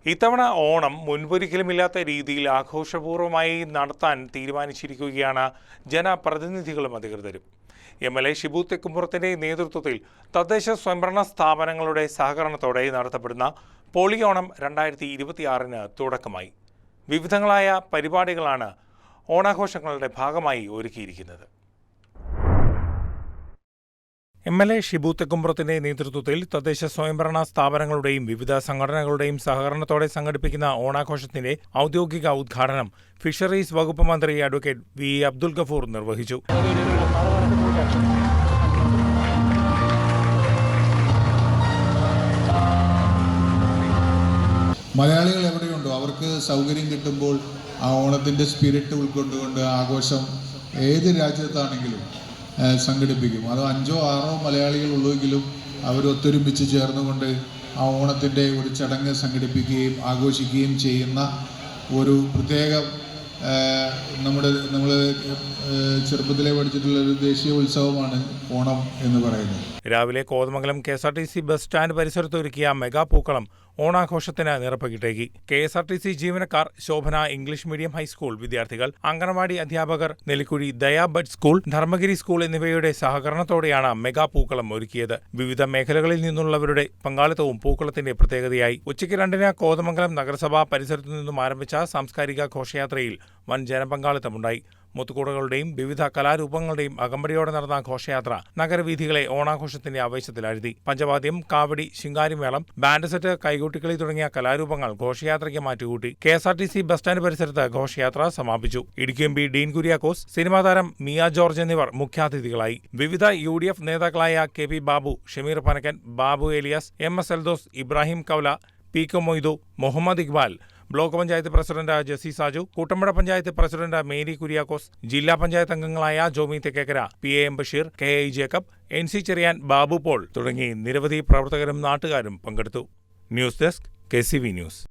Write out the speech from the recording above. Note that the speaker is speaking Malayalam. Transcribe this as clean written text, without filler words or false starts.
ഇത്തവണ ഓണം മുൻപൊരിക്കലുമില്ലാത്ത രീതിയിൽ ആഘോഷപൂർവ്വമായി നടത്താൻ തീരുമാനിച്ചിരിക്കുകയാണ് ജനപ്രതിനിധികളും അധികൃതരും. എം.എൽ.എ. ഷിബു തെക്കുംപുറത്തിന്റെ നേതൃത്വത്തിൽ തദ്ദേശ സ്വയംഭരണ സ്ഥാപനങ്ങളുടെ സഹകരണത്തോടെ നടത്തപ്പെടുന്ന പൊളിയോണം 2026 തുടക്കമായി. വിവിധങ്ങളായ പരിപാടികളാണ് ഓണാഘോഷങ്ങളുടെ ഭാഗമായി ഒരുക്കിയിരിക്കുന്നത്. എം.എൽ.എ. ഷിബു തെക്കുംപുറത്തിന്റെ നേതൃത്വത്തിൽ തദ്ദേശ സ്വയംഭരണ സ്ഥാപനങ്ങളുടെയും വിവിധ സംഘടനകളുടെയും സഹകരണത്തോടെ സംഘടിപ്പിക്കുന്ന ഓണാഘോഷത്തിന്റെ ഔദ്യോഗിക ഉദ്ഘാടനം ഫിഷറീസ് വകുപ്പ് മന്ത്രി അഡ്വക്കേറ്റ് വി. അബ്ദുൽ ഗഫൂർ നിർവഹിച്ചു. മലയാളികൾ എവിടെയുണ്ടോ അവർക്ക് സൗകര്യം കിട്ടുമ്പോൾ ആ ഓണത്തിൻ്റെ സ്പിരിറ്റ് ഉൾക്കൊണ്ടുകൊണ്ട് ആഘോഷം ഏത് രാജ്യത്താണെങ്കിലും സംഘടിപ്പിക്കും. അത് 5 or 6 മലയാളികൾ ഉള്ളുവെങ്കിലും അവരൊത്തൊരുമിച്ച് ചേർന്നുകൊണ്ട് ആ ഓണത്തിൻ്റെ ഒരു ചടങ്ങ് സംഘടിപ്പിക്കുകയും ആഘോഷിക്കുകയും ചെയ്യുന്ന ഒരു പ്രത്യേക നമ്മൾ ചെറുപ്പത്തിലെ പഠിച്ചിട്ടുള്ളൊരു ദേശീയ ഉത്സവമാണ് ഓണം എന്ന് പറയുന്നത്. രാവിലെ കോതമംഗലം KSRTC ബസ് സ്റ്റാൻഡ് പരിസരത്ത് ഒരുക്കിയ മെഗാ പൂക്കളം ഓണാഘോഷത്തിന് നിറപ്പകിട്ടേകി. KSRTC ജീവനക്കാർ, ശോഭന ഇംഗ്ലീഷ് മീഡിയം ഹൈസ്കൂൾ വിദ്യാർത്ഥികൾ, അംഗനവാടി അധ്യാപകർ, നെല്ലിക്കുഴി ദയാ ബഡ് സ്കൂൾ, ധർമ്മഗിരി സ്കൂൾ എന്നിവയുടെ സഹകരണത്തോടെയാണ് മെഗാ പൂക്കളം ഒരുക്കിയത്. വിവിധ മേഖലകളിൽ നിന്നുള്ളവരുടെ പങ്കാളിത്തവും പൂക്കളത്തിന്റെ പ്രത്യേകതയായി. ഉച്ചയ്ക്ക് 2-ന് കോതമംഗലം നഗരസഭാ പരിസരത്തു നിന്നും ആരംഭിച്ച സാംസ്കാരിക ഘോഷയാത്രയിൽ വൻ ജനപങ്കാളിത്തമുണ്ടായി. മുത്തുകൂടകളുടെയും വിവിധ കലാരൂപങ്ങളുടെയും അകമ്പടിയോടെ നടന്ന ഘോഷയാത്ര നഗരവീഥികളെ ഓണാഘോഷത്തിന്റെ ആവേശത്തിലാഴ്ത്തി. പഞ്ചവാദ്യം, കാവടി, ശിങ്കാരിമേളം, ബാൻഡ് സെറ്റ്, കൈകൊട്ടിക്കളി തുടങ്ങിയ കലാരൂപങ്ങൾ ഘോഷയാത്രയ്ക്ക് മാറ്റുകൂട്ടി. KSRTC ബസ് സ്റ്റാൻഡ് പരിസരത്ത് ഘോഷയാത്ര സമാപിച്ചു. ഇടുക്കി MP ഡീൻ കുര്യാക്കോസ്, സിനിമാ താരം മിയ ജോർജ് എന്നിവർ മുഖ്യാതിഥികളായി. വിവിധ UDF നേതാക്കളായ KP Babu, Shameer Panakkan, Babu Elias, MS Eldhose, Ibrahim Kaula, PK Moidu, Muhammad Iqbal, block panchayat president Jessy Saju, Kuttampuzha panchayat president Mary Kuriakose, ജില്ലാ പഞ്ചായത്ത് അംഗങ്ങളായ Jomy Thekkekara, PAM Basheer, KI Jacob, NC Cherian, Babu Paul തുടങ്ങി നിരവധി പ്രവർത്തകരും നാട്ടുകാരും പങ്കെടുത്തു. News desk KCV news.